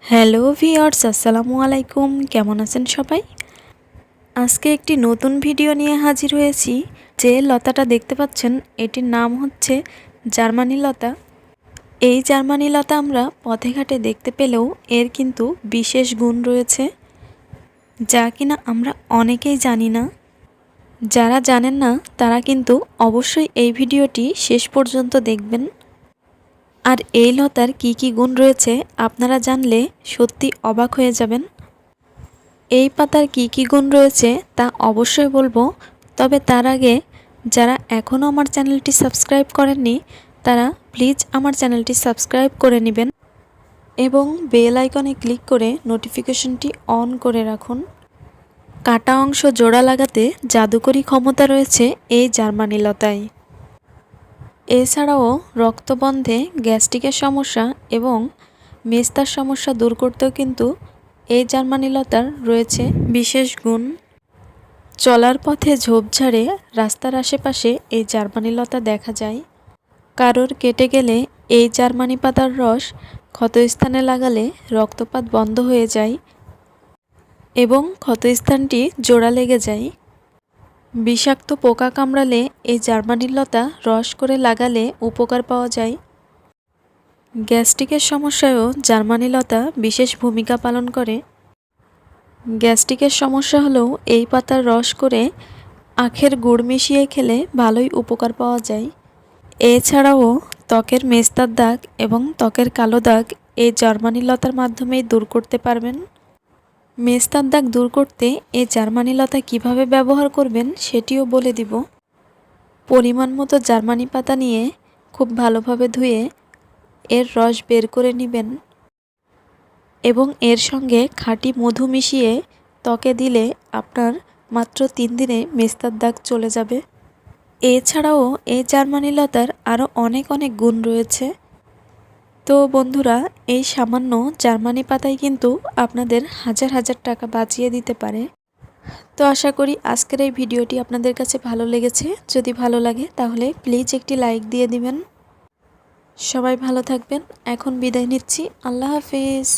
Hello viewers, আসসালামু আলাইকুম। কেমন আছেন সবাই? আজকে একটি নতুন ভিডিও নিয়ে হাজির হয়েছি। যে লতাটা দেখতে পাচ্ছেন এটির নাম হচ্ছে জার্মানি লতা। এই জার্মানি লতা আমরা পথে ঘাটে দেখতে পেলেও এর কিন্তু বিশেষ গুণ রয়েছে, যা কিনা আমরা অনেকেই জানি না। যারা জানেন না তারা কিন্তু অবশ্যই এই ভিডিওটি শেষ পর্যন্ত দেখবেন। আর এই লতার কি কি গুণ রয়েছে আপনারা জানলে সত্যি অবাক হয়ে যাবেন। এই পাতার কি কি গুণ রয়েছে তা অবশ্যই বলবো, তবে তার আগে যারা এখনও আমার চ্যানেলটি সাবস্ক্রাইব করেননি তারা প্লিজ আমার চ্যানেলটি সাবস্ক্রাইব করে নেবেন এবং বেল আইকনে ক্লিক করে নোটিফিকেশনটি অন করে রাখুন। কাটা অংশ জোড়া লাগাতে জাদুকরী ক্ষমতা রয়েছে এই জার্মানি লতায়। এছাড়াও রক্তবন্ধে, গ্যাস্ট্রিকের সমস্যা এবং মেস্তার সমস্যা দূর করতেও কিন্তু এই জার্মানি লতার রয়েছে বিশেষ গুণ। চলার পথে ঝোপঝাড়ে, রাস্তার আশেপাশে এই জার্মানি লতা দেখা যায়। কারোর কেটে গেলে এই জার্মানি পাতার রস ক্ষতস্থানে লাগালে রক্তপাত বন্ধ হয়ে যায় এবং ক্ষতস্থানটি জোড়া লেগে যায়। বিষাক্ত পোকা কামড়ালে এই জার্মানি লতা রস করে লাগালে উপকার পাওয়া যায়। গ্যাস্ট্রিকের সমস্যায়ও জার্মানি লতা বিশেষ ভূমিকা পালন করে। গ্যাস্ট্রিকের সমস্যা হলেও এই পাতার রস করে আখের গুড় মিশিয়ে খেলে ভালোই উপকার পাওয়া যায়। এছাড়াও ত্বকের মেস্তার দাগ এবং ত্বকের কালো দাগ এই জার্মানি লতার মাধ্যমেই দূর করতে পারবেন। মেস্তার দাগ দূর করতে এই জার্মানি লতা কীভাবে ব্যবহার করবেন সেটিও বলে দিব। পরিমাণ মতো জার্মানি পাতা নিয়ে খুব ভালোভাবে ধুয়ে এর রস বের করে নেবেন এবং এর সঙ্গে খাঁটি মধু মিশিয়ে ত্বকে দিলে আপনার মাত্র 3 দিনে মেস্তার দাগ চলে যাবে। এছাড়াও এই জার্মানি লতার আরও অনেক গুণ রয়েছে। তো বন্ধুরা, এই সামান্য জার্মানি পাতাই কিন্তু আপনাদের হাজার হাজার টাকা বাঁচিয়ে দিতে পারে। তো আশা করি আজকের এই ভিডিওটি আপনাদের কাছে ভালো লেগেছে। যদি ভালো লাগে তাহলে প্লিজ একটি লাইক দিয়ে দিবেন। সবাই ভালো থাকবেন। এখন বিদায় নিচ্ছি। আল্লাহ হাফেজ।